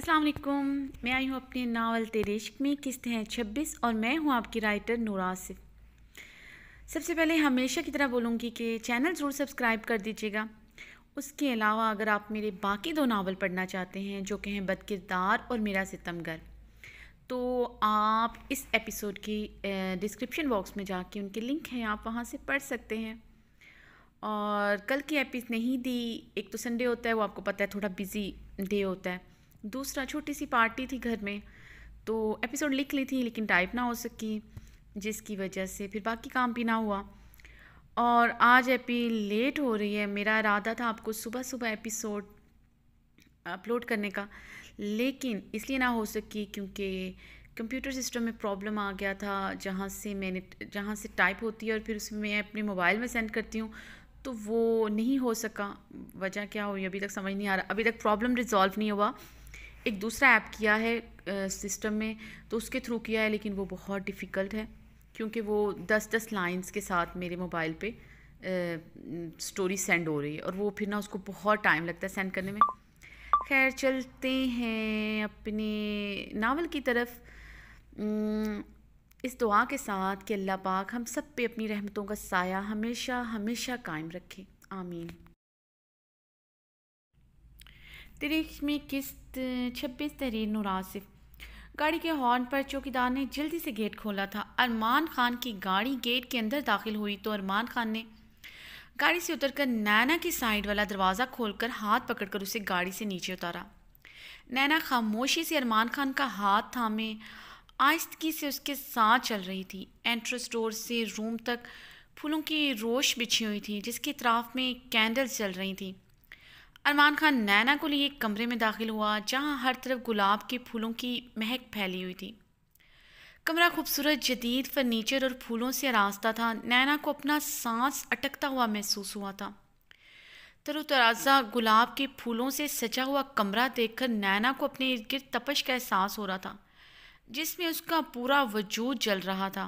अस्सलाम वालेकुम। मैं आई हूँ अपने नावल तेरे इश्क में, किस्त हैं 26 और मैं हूँ आपकी राइटर नूर आसिफ। सबसे पहले हमेशा की तरह बोलूँगी कि चैनल ज़रूर सब्सक्राइब कर दीजिएगा। उसके अलावा अगर आप मेरे बाकी 2 नावल पढ़ना चाहते हैं जो कि हैं बदकिरदार और मेरा सितमगर, तो आप इस एपिसोड की डिस्क्रिप्शन बॉक्स में जाके उनके लिंक हैं, आप वहाँ से पढ़ सकते हैं। और कल की एपिस नहीं दी, एक तो संडे होता है, वो आपको पता है थोड़ा बिज़ी डे होता है। दूसरा छोटी सी पार्टी थी घर में, तो एपिसोड लिख ली थी लेकिन टाइप ना हो सकी, जिसकी वजह से फिर बाकी काम भी ना हुआ। और आज एपी लेट हो रही है। मेरा इरादा था आपको सुबह सुबह एपिसोड अपलोड करने का, लेकिन इसलिए ना हो सकी क्योंकि कंप्यूटर सिस्टम में प्रॉब्लम आ गया था। जहाँ से टाइप होती है और फिर उसमें मैं अपने मोबाइल में सेंड करती हूँ, तो वो नहीं हो सका। वजह क्या हुई अभी तक समझ नहीं आ रहा, अभी तक प्रॉब्लम रिजॉल्व नहीं हुआ। एक दूसरा ऐप किया है सिस्टम में, तो उसके थ्रू किया है, लेकिन वो बहुत डिफ़िकल्ट है क्योंकि वो 10-10 लाइंस के साथ मेरे मोबाइल पे स्टोरी सेंड हो रही है और वो फिर ना उसको बहुत टाइम लगता है सेंड करने में। खैर चलते हैं अपने नावल की तरफ, इस दुआ के साथ कि अल्लाह पाक हम सब पे अपनी रहमतों का साया हमेशा हमेशा कायम रखे, आमीन। तेरे इश्क में किस्त 26 तहरीर नूर आसिफ। गाड़ी के हॉर्न पर चौकीदार ने जल्दी से गेट खोला था। अरमान खान की गाड़ी गेट के अंदर दाखिल हुई तो अरमान खान ने गाड़ी से उतरकर नैना की साइड वाला दरवाज़ा खोलकर हाथ पकड़कर उसे गाड़ी से नीचे उतारा। नैना खामोशी से अरमान खान का हाथ थामे आहिस्तगी से उसके साथ चल रही थी। एंट्रेंस डोर से रूम तक फूलों की रोश बिछी हुई थी जिसके इतराफ में कैंडल्स जल रही थी। अरमान खान नैना को लिए एक कमरे में दाखिल हुआ जहां हर तरफ गुलाब के फूलों की महक फैली हुई थी। कमरा खूबसूरत जदीद फर्नीचर और फूलों से आरास्ता था। नैना को अपना सांस अटकता हुआ महसूस हुआ था। तरोताज़ा गुलाब के फूलों से सजा हुआ कमरा देखकर नैना को अपने इर्द गिर्द तपश का एहसास हो रहा था जिसमें उसका पूरा वजूद जल रहा था।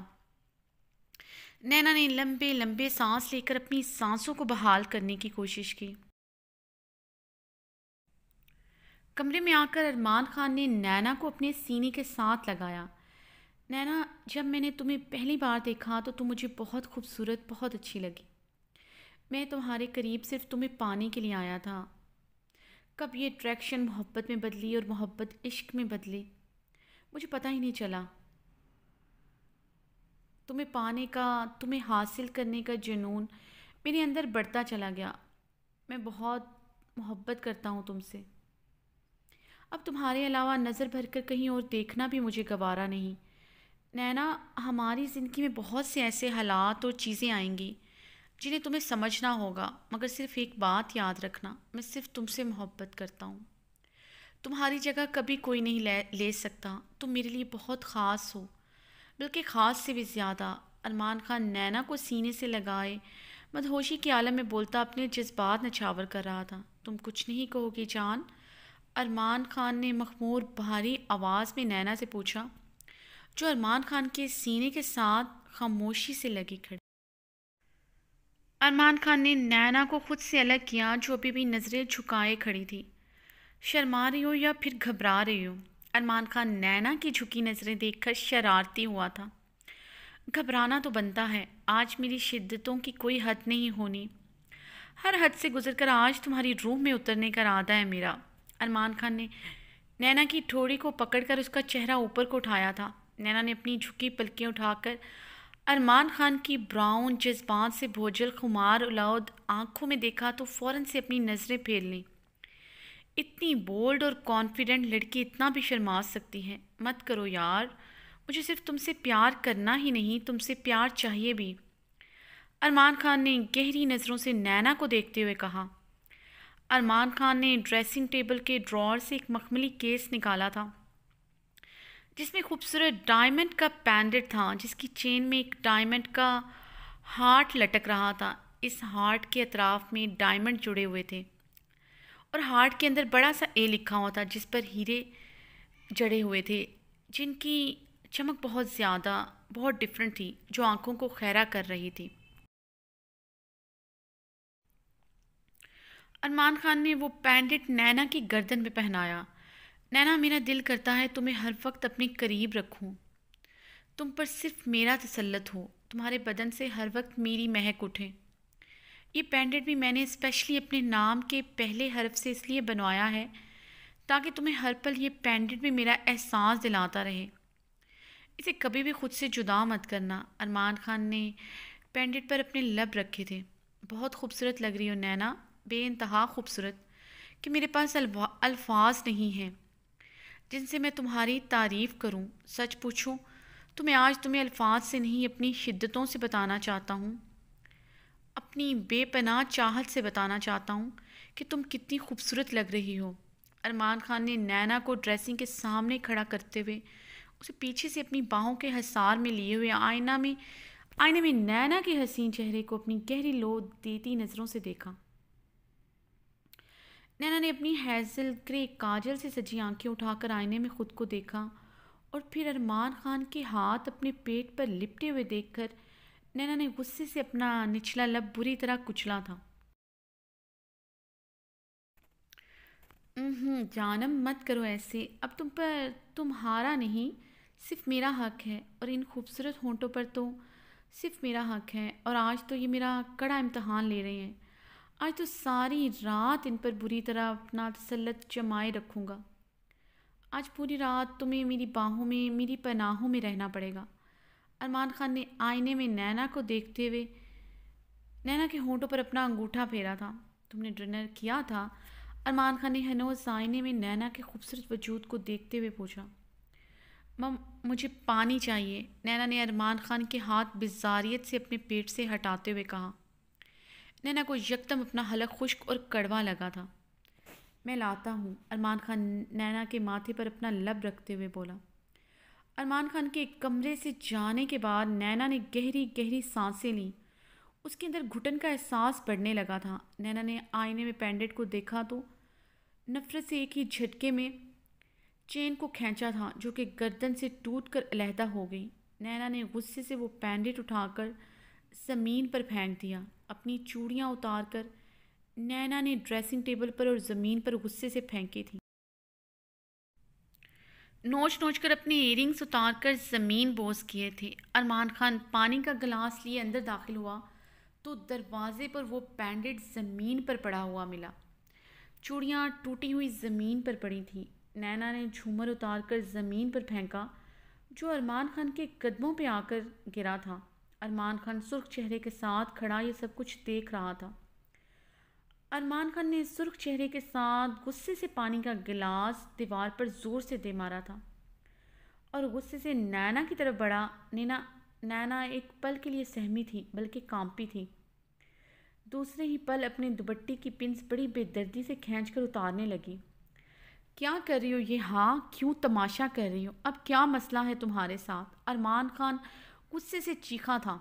नैना ने लंबे लंबे सांस लेकर अपनी सांसों को बहाल करने की कोशिश की। कमरे में आकर अरमान खान ने नैना को अपने सीने के साथ लगाया। नैना, जब मैंने तुम्हें पहली बार देखा तो तुम मुझे बहुत खूबसूरत, बहुत अच्छी लगी। मैं तुम्हारे करीब सिर्फ तुम्हें पाने के लिए आया था। कब ये अट्रैक्शन मोहब्बत में बदली और मोहब्बत इश्क में बदली, मुझे पता ही नहीं चला। तुम्हें पाने का, तुम्हें हासिल करने का जुनून मेरे अंदर बढ़ता चला गया। मैं बहुत मोहब्बत करता हूँ तुमसे। अब तुम्हारे अलावा नज़र भर कर कहीं और देखना भी मुझे गवारा नहीं। नैना, हमारी ज़िंदगी में बहुत से ऐसे हालात और चीज़ें आएंगी जिन्हें तुम्हें समझना होगा, मगर सिर्फ एक बात याद रखना, मैं सिर्फ तुमसे मोहब्बत करता हूँ। तुम्हारी जगह कभी कोई नहीं ले सकता। तुम मेरे लिए बहुत ख़ास हो, बल्कि ख़ास से भी ज़्यादा। अरमान खान नैना को सीने से लगाए मदहोशी के आलम में बोलता अपने जज्बात नछावर कर रहा था। तुम कुछ नहीं कहोगी जान? अरमान खान ने मखमूर भारी आवाज़ में नैना से पूछा, जो अरमान खान के सीने के साथ खामोशी से लगी खड़ी। अरमान खान ने नैना को खुद से अलग किया, जो अभी भी नज़रें झुकाए खड़ी थी। शर्मा रही हो या फिर घबरा रही हो? अरमान खान नैना की झुकी नज़रें देखकर शरारती हुआ था। घबराना तो बनता है, आज मेरी शिद्दतों की कोई हद नहीं होनी। हर हद से गुजरकर आज तुम्हारी रूह में उतरने का इरादा है मेरा। अरमान खान ने नैना की ठोड़ी को पकड़कर उसका चेहरा ऊपर को उठाया था। नैना ने अपनी झुकी पलकें उठाकर अरमान खान की ब्राउन जज्बात से भोजल खुमार उलाउद आंखों में देखा तो फ़ौरन से अपनी नज़रें फेर लीं। इतनी बोल्ड और कॉन्फिडेंट लड़की इतना भी शर्मा सकती है? मत करो यार, मुझे सिर्फ तुमसे प्यार करना ही नहीं, तुमसे प्यार चाहिए भी। अरमान खान ने गहरी नज़रों से नैना को देखते हुए कहा। अरमान खान ने ड्रेसिंग टेबल के ड्रॉर से एक मखमली केस निकाला था जिसमें खूबसूरत डायमंड का पेंडेंट था, जिसकी चेन में एक डायमंड का हार्ट लटक रहा था। इस हार्ट के अतराफ में डायमंड जुड़े हुए थे और हार्ट के अंदर बड़ा सा ए लिखा हुआ था जिस पर हीरे जड़े हुए थे, जिनकी चमक बहुत ज़्यादा, बहुत डिफरेंट थी, जो आंखों को खैरा कर रही थी। अरमान खान ने वो पेंडेंट नैना की गर्दन में पहनाया। नैना, मेरा दिल करता है तुम्हें हर वक्त अपने करीब रखूं, तुम पर सिर्फ मेरा तसल्लुत हो, तुम्हारे बदन से हर वक्त मेरी महक उठे। ये पेंडेंट भी मैंने स्पेशली अपने नाम के पहले हर्फ से इसलिए बनवाया है ताकि तुम्हें हर पल ये पेंडेंट भी मेरा एहसास दिलाता रहे। इसे कभी भी खुद से जुदा मत करना। अरमान खान ने पेंडेंट पर अपने लब रखे थे। बहुत खूबसूरत लग रही हो नैना, बेइंतहा खूबसूरत कि मेरे पास अल्फाज नहीं हैं जिनसे मैं तुम्हारी तारीफ़ करूं। सच पूछूं तो मैं आज तुम्हें अल्फाज से नहीं अपनी शिद्दतों से बताना चाहता हूं, अपनी बेपनाह चाहत से बताना चाहता हूं कि तुम कितनी खूबसूरत लग रही हो। अरमान खान ने नैना को ड्रेसिंग के सामने खड़ा करते हुए उसे पीछे से अपनी बाहों के हसार में लिए हुए आईने में नैना के हसीन चेहरे को अपनी गहरी लो देती नज़रों से देखा। नैना ने अपनी हैज़ल ग्रे काजल से सजी आंखें उठाकर आईने में खुद को देखा और फिर अरमान खान के हाथ अपने पेट पर लिपटे हुए देखकर नैना ने गुस्से से अपना निचला लब बुरी तरह कुचला था। जानम, मत करो ऐसे। अब तुम पर तुम्हारा नहीं, सिर्फ मेरा हक है और इन खूबसूरत होंठों पर तो सिर्फ मेरा हक है। और आज तो ये मेरा कड़ा इम्तहान ले रहे हैं। आज तो सारी रात इन पर बुरी तरह अपना तसल्लुत जमाए रखूँगा। आज पूरी रात तुम्हें मेरी बाहों में, मेरी पनाहों में रहना पड़ेगा। अरमान खान ने आईने में नैना को देखते हुए नैना के होंठों पर अपना अंगूठा फेरा था। तुमने डिनर किया था? अरमान खान ने हनोज आईने में नैना के खूबसूरत वजूद को देखते हुए पूछा। मम, मुझे पानी चाहिए, नैना ने अरमान खान के हाथ बिजारियत से अपने पेट से हटाते हुए कहा। नैना को यकदम अपना हलक खुश्क और कड़वा लगा था। मैं लाता हूँ, अरमान खान नैना के माथे पर अपना लब रखते हुए बोला। अरमान खान के कमरे से जाने के बाद नैना ने गहरी गहरी सांसें लीं। उसके अंदर घुटन का एहसास बढ़ने लगा था। नैना ने आईने में पेंडेंट को देखा तो नफरत से एक ही झटके में चेन को खींचा था जो कि गर्दन से टूटकर अलहदा हो गई। नैना ने गुस्से से वो पेंडेंट उठाकर ज़मीन पर फेंक दिया। अपनी चूड़ियाँ उतारकर नैना ने ड्रेसिंग टेबल पर और ज़मीन पर गुस्से से फेंकी थी। नोच नोच कर अपने इयरिंग्स उतार कर ज़मीन बोस किए थे। अरमान खान पानी का गिलास लिए अंदर दाखिल हुआ तो दरवाजे पर वो पेंडेंट ज़मीन पर पड़ा हुआ मिला। चूड़ियाँ टूटी हुई ज़मीन पर पड़ी थी। नैना ने झूमर उतार कर ज़मीन पर फेंका जो अरमान खान के कदमों पे आकर गिरा था। अरमान खान सुर्ख चेहरे के साथ खड़ा ये सब कुछ देख रहा था। अरमान खान ने सुर्ख चेहरे के साथ गुस्से से पानी का गिलास दीवार पर ज़ोर से दे मारा था और गुस्से से नैना की तरफ बढ़ा। नैना एक पल के लिए सहमी थी, बल्कि कांपी थी। दूसरे ही पल अपने दुपट्टे की पिंस बड़ी बेदर्दी से खींचकर उतारने लगी। क्या कर रही हो ये? हाँ, क्यों तमाशा कर रही हो? अब क्या मसला है तुम्हारे साथ? अरमान खान गुस्से से चीखा था।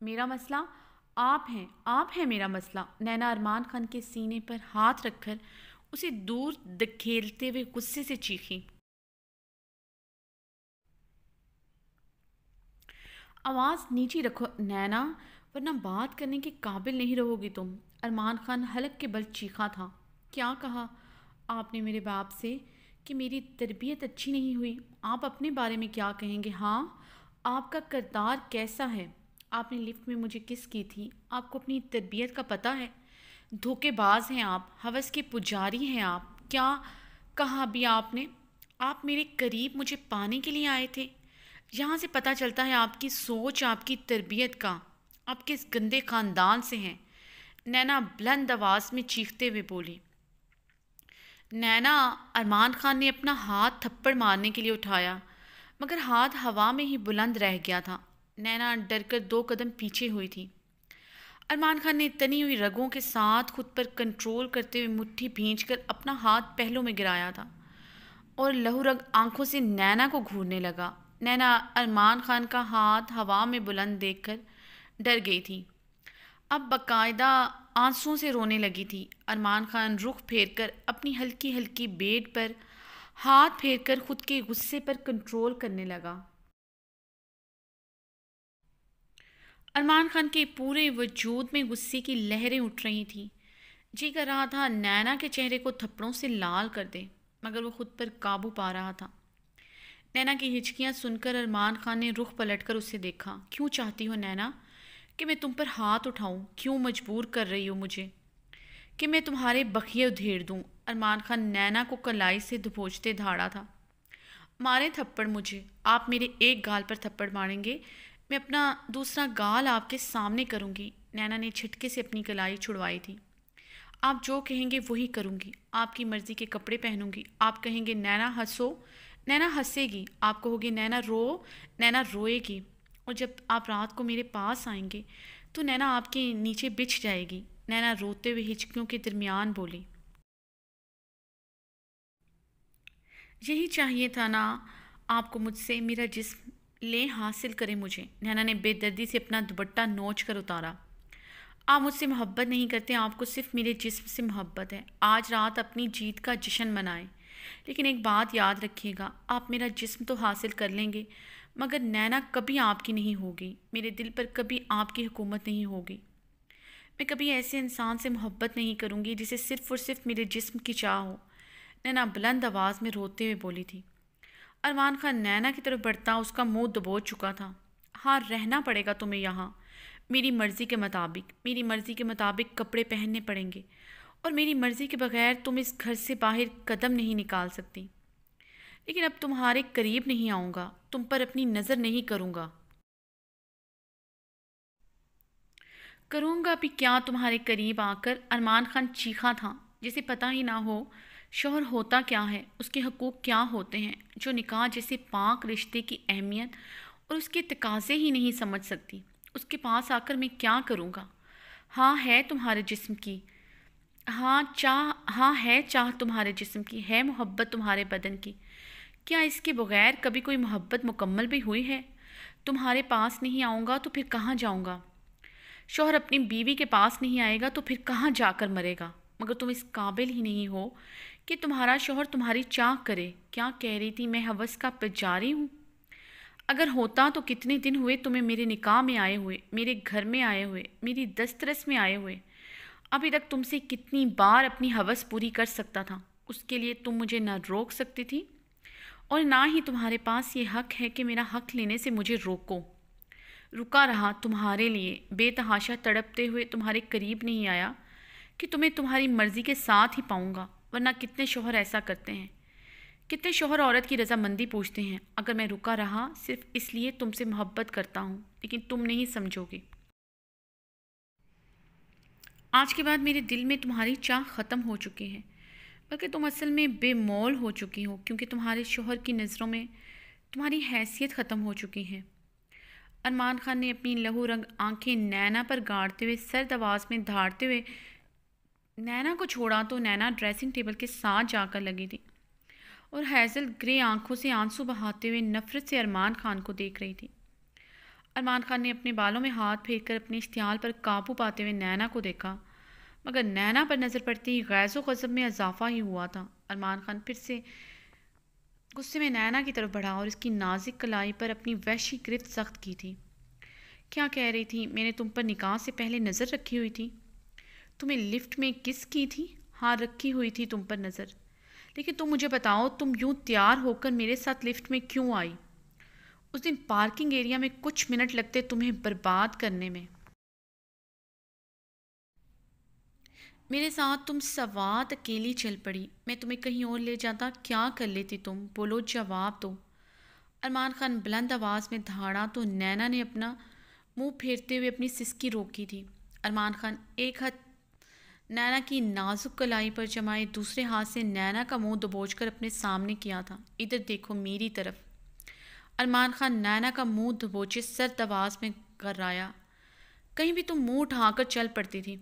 मेरा मसला आप हैं मेरा मसला। नैना अरमान खान के सीने पर हाथ रखकर उसे दूर धकेलते हुए गुस्से से चीखी। आवाज़ नीची रखो नैना, वरना बात करने के काबिल नहीं रहोगी तुम। अरमान खान हलक के बल चीखा था। क्या कहा आपने मेरे बाप से कि मेरी तरबियत अच्छी नहीं हुई? आप अपने बारे में क्या कहेंगे? हाँ, आपका किरदार कैसा है? आपने लिफ्ट में मुझे किस की थी? आपको अपनी तरबियत का पता है? धोखेबाज हैं आप, हवस के पुजारी हैं आप। क्या कहा अभी आपने? आप मेरे करीब मुझे पाने के लिए आए थे। यहाँ से पता चलता है आपकी सोच, आपकी तरबियत का। आप किस गंदे ख़ानदान से हैं? नैना बुलंद आवाज़ में चीखते हुए बोली। नैना, अरमान खान ने अपना हाथ थप्पड़ मारने के लिए उठाया मगर हाथ हवा में ही बुलंद रह गया था। नैना डरकर 2 कदम पीछे हुई थी। अरमान खान ने तनी हुई रगों के साथ खुद पर कंट्रोल करते हुए मुट्ठी भींचकर अपना हाथ पहलों में गिराया था और लहूरग आंखों से नैना को घूरने लगा। नैना अरमान खान का हाथ हवा में बुलंद देखकर डर गई थी। अब बाकायदा आंसुओं से रोने लगी थी। अरमान खान रुख फेरकर अपनी हल्की हल्की बेड पर हाथ फेरकर खुद के गुस्से पर कंट्रोल करने लगा। अरमान खान के पूरे वजूद में गुस्से की लहरें उठ रही थीं। जी कर रहा था नैना के चेहरे को थप्पड़ों से लाल कर दे, مگر وہ خود پر قابو پا رہا تھا۔ نینا کی ہچکیاں سن کر ارمان خان نے رخ پلٹ کر اسے دیکھا۔ کیوں چاہتی ہو نینا کہ میں تم پر ہاتھ اٹھاؤں؟ کیوں مجبور کر رہی ہو مجھے کہ میں تمہارے بخیے ادھیڑ دوں؟ ارمان خان نینا کو کلائی سے دبوچتے دھاڑا تھا۔ مارے تھپڑ مجھے، آپ میرے ایک گال پر تھپڑ ماریں گے، میں اپنا دوسرا گال آپ کے سامنے کروں گی۔ نینا نے جھٹکے سے اپنی کلائی چھڑوائی تھی۔ آپ جو کہیں گے وہی کروں گی، آپ کی مرضی کے کپڑے پہنوں گی۔ آپ کہیں گے نینا ہنسو، نینا ہنسے گی۔ آپ کہو گے نینا رو، نینا روئے گی۔ اور جب آپ رات کو میرے پاس آئیں گے تو نینا آپ کے نیچے بچھ جائے گی۔ نینا روتے ہوئے ہچکیوں کے درمیان بولی، یہی چاہیے تھا نا آپ کو مجھ سے، میرا جسم لے حاصل کرے مجھے۔ نینا نے بے دردی سے اپنا دوپٹہ نوچ کر اتارا۔ آپ مجھ سے محبت نہیں کرتے، آپ کو صرف میرے جسم سے محبت ہے۔ آج رات اپنی جیت کا جشن منائیں، لیکن ایک بات یاد رکھیے گا، آپ میرا جسم تو حاصل کر لیں گے مگر نینا کبھی آپ کی نہیں ہوگی، میرے دل پر کبھی آپ کی حکومت نہیں ہوگی۔ میں کبھی ایسے انسان سے محبت نہیں کروں گی جسے صرف اور صرف میرے جسم کی چاہ ہو۔ نینا بلند آواز میں روتے ہوئے بولی تھی۔ ارمان خان نینا کی طرف بڑھتا اس کا منہ دبوچ چکا تھا۔ ہاں، رہنا پڑے گا تمہیں یہاں، میری مرضی کے مطابق، میری مرضی کے مطابق کپڑے پہننے پڑیں گے، اور میری مرضی کے بغیر تم اس گھر سے باہر قدم نہیں نکال سکتی۔ لیکن اب تمہارے قریب نہیں آؤں گا، تم پر اپنی نظر نہیں کروں گا۔ کروں گا بھی کیا تمہارے قریب آ کر؟ ارمان خان چیخا تھا، جسے پتہ ہی نہ ہو شوہر ہوتا کیا ہے، اس کے حقوق کیا ہوتے ہیں، جو نکاح جیسے پاک رشتے کی اہمیت اور اس کے تقاضے ہی نہیں سمجھ سکتی۔ اس کے پاس آ کر میں کیا کروں گا؟ ہاں ہے تمہارے جسم کی، ہاں ہے چاہ تمہارے جسم کی، ہے محبت تمہارے بدن کی۔ کیا اس کے بغیر کبھی کوئی محبت مکمل بھی ہوئی ہے؟ تمہارے پاس نہیں آؤں گا تو پھر کہاں جاؤں گا؟ شوہر اپنی بیوی کے پاس نہیں آئے گا تو پھر کہاں جا کر مرے گا؟ مگر تم اس قابل ہی نہیں ہو کہ تمہارا شوہر تمہاری چاہ کرے۔ کیا کہہ رہی تھی، میں ہوس کا پجاری ہوں؟ اگر ہوتا تو کتنے دن ہوئے تمہیں میرے نکاح میں آئے ہوئے، میرے گھر میں آئے ہوئے، میری دسترس میں آئے ہوئے۔ ابھی تک تم سے کتنی بار اپنی ہوس پوری کر سکتا تھا، اس کے لیے تم مجھے نہ روک سکتی تھی، اور نہ ہی تمہارے پاس یہ حق ہے کہ میرا حق لینے سے مجھے روکو۔ رکا رہا تمہارے لیے، بے تحاشا تڑپتے ہوئے تمہارے قریب نہیں آیا کہ تمہیں تمہاری مرضی کے ساتھ ہی پاؤں گا، ورنہ کتنے شوہر ایسا کرتے ہیں، کتنے شوہر عورت کی رضامندی پوچھتے ہیں۔ اگر میں رکا رہا صرف اس لیے تم سے محبت کرتا ہوں، لیکن تم نہیں سمجھو گے۔ آج کے بعد میرے دل میں تمہاری چاہ ختم ہو چکی ہے، بلکہ تم اصل میں بے مول ہو چکی ہو، کیونکہ تمہارے شوہر کی نظروں میں تمہاری حیثیت ختم ہو چکی ہے۔ ارمان خان نے اپنی لہو رنگ آنکھیں نینا پر گاڑتے ہوئے سرد آواز میں دھاڑتے ہوئے نینا کو چھوڑا تو نینا ڈریسنگ ٹیبل کے ساتھ جا کر لگی تھی اور ہیزل گرے آنکھوں سے آنسو بہاتے ہوئے نفرت سے ارمان خان کو دیکھ رہی تھی۔ ارمان خان نے اپنے بالوں میں ہاتھ پھیر کر اپنے اشتعال پر قابو پاتے ہوئے نینا کو دیکھا، مگر نینا پر نظر پڑتے ہی غیظ و غضب میں اضافہ ہی ہوا تھا۔ ارمان خان پھر سے غصے میں نینا کی طرف بڑھا اور اس کی نازک کلائی پر اپنی وحشی گرفت سخت کی تھی۔ کیا کہہ رہی تھی؟ میں نے تم پر نکاح سے پہلے نظر رکھی ہوئی تھی؟ تمہیں لفٹ میں کس کی تھی؟ ہاں، رکھی ہوئی تھی تم پر نظر، لیکن تم مجھے بتاؤ، تم یوں تیار ہو کر میرے ساتھ لفٹ میں کیوں آئی؟ اس دن پارکنگ ایریا میں کچھ منٹ لگتے تمہیں برباد کرنے میں۔ میرے ساتھ تم سوات اکیلی چل پڑی، میں تمہیں کہیں اور لے جاتا، کیا کر لیتی تم؟ بولو، جواب دو۔ ارمان خان بلند آواز میں دھاڑا تو نینا نے اپنا منہ پھیرتے ہوئے اپنی سسکی روکی تھی۔ ارمان خان ایک ہاتھ نینا کی نازک کلائی پر جمائے دوسرے ہاتھ سے نینا کا منہ دبوچ کر اپنے سامنے کیا تھا۔ ادھر دیکھو میری طرف۔ ارمان خان نینا کا منہ دبوچے سرد آواز میں گرایا، کہیں بھی تم منہ اٹھا کر چل پڑتی تھی۔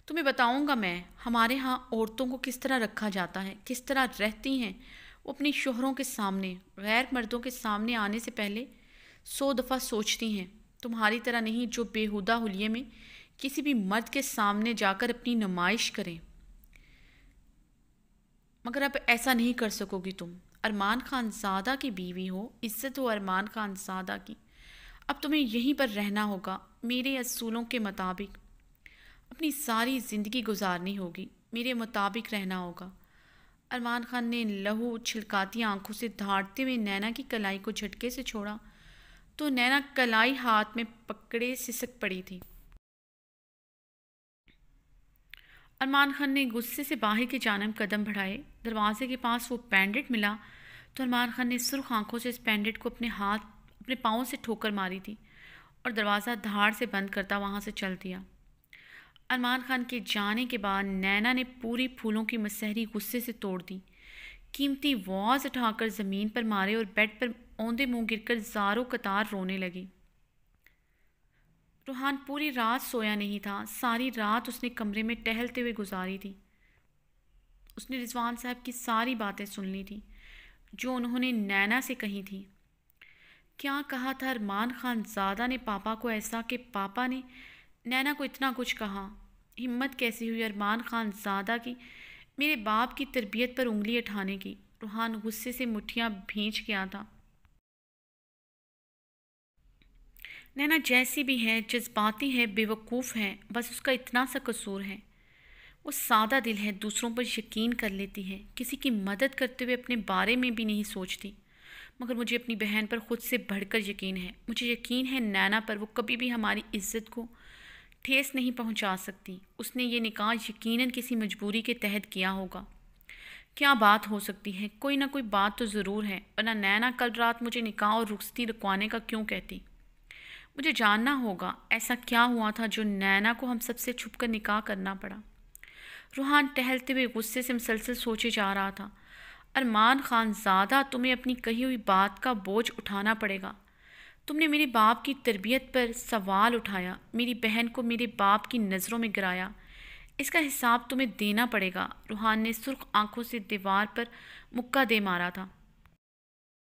تمہیں بتاؤں گا میں، ہمارے ہاں عورتوں کو کس طرح رکھا جاتا ہے، کس طرح رہتی ہیں وہ اپنی شوہروں کے سامنے، غیر مردوں کے سامنے آنے سے پہلے 100 دفعہ سوچتی ہیں۔ تمہاری طرح نہیں جو بیہودہ حلیے میں کسی بھی مرد کے سامنے جا کر اپنی نمائش کریں۔ مگر اب ایسا نہیں کر سکو گی تم۔ ارمان خان زادہ کی بیوی ہو، عزت ہو ارمان خان زادہ کی۔ اب تمہیں یہیں پر رہنا ہوگا، میرے اصولوں کے مطابق اپنی ساری زندگی گزارنی ہوگی، میرے مطابق رہنا ہوگا۔ ارمان خان نے لہو چھلکاتی آنکھوں سے دھاڑتے ہوئے نینا کی کلائی کو جھٹکے سے چھوڑا تو نینا کلائی ہاتھ میں پکڑے سسک پڑی تھی۔ ارمان خان نے غصے سے باہر کی جانب قدم بڑھائے۔ دروازے کے پاس وہ پینڈٹ ملا تو ارمان خان نے سرخ آنکھوں سے اس پینڈٹ کو اپنے پاؤں سے ٹھوکر ماری تھی اور دروازہ دھاڑ سے بند کرتا وہاں سے چل دیا۔ ارمان خان کے جانے کے بعد نینا نے پوری پھولوں کی مسحری غصے سے توڑ دی، قیمتی واز اٹھا کر زمین پر مارے اور بیڈ پر اوندے منہ گر کر زاروں قطار رونے لگی۔ روحان پوری رات سویا نہیں تھا، ساری رات اس نے کمرے میں ٹہلتے ہوئے گزاری تھی۔ اس نے رضوان صاحب کی ساری باتیں سن لی تھیں جو انہوں نے نینا سے کہی تھیں۔ کیا کہا تھا ارمان خان زادہ نے پاپا کو ایسا کہ پاپا نے نینا کو اتنا کچھ کہا؟ ہمت کیسی ہوئی ارمان خان زادہ کی میرے باپ کی تربیت پر انگلی اٹھانے کی؟ روحان غصے سے مٹھیاں بھینچ گیا تھا۔ نینا جیسی بھی ہے، جذباتی ہے، بیوقوف ہے، بس اس کا اتنا سا قصور ہے، وہ سادہ دل ہے، دوسروں پر یقین کر لیتی ہے، کسی کی مدد کرتے ہوئے اپنے بارے میں بھی نہیں سوچتی۔ مگر مجھے اپنی بہن پر خود سے بڑھ کر یقین ہے، مجھے یقین ہے نینا پر، وہ کبھی بھی ہماری عزت کو ٹھیس نہیں پہنچا سکتی۔ اس نے یہ نکاح یقیناً کسی مجبوری کے تحت کیا ہوگا۔ کیا بات ہو سکتی ہے؟ کوئی نہ کوئی بات تو ضرور ہے، ورنہ نینا کل رات مجھے نکاح اور رخصتی رکوانے کا کیوں کہتی؟ مجھے جاننا ہوگا ایسا کیا ہوا تھا جو نینا کو ہم سب سے چھپ کر نکاح کرنا پڑا۔ روحان ٹہلتے ہوئے غصے سے مسلسل سوچے جا رہا تھا۔ ارمان خان زادہ، تمہیں اپنی کہی ہوئی بات کا بوجھ اٹھانا پڑے گا۔ تم نے میرے باپ کی تربیت پر سوال اٹھایا، میری بہن کو میرے باپ کی نظروں میں گرایا، اس کا حساب تمہیں دینا پڑے گا۔ روحان نے سرخ آنکھوں سے دیوار پر مکہ دے مارا تھا۔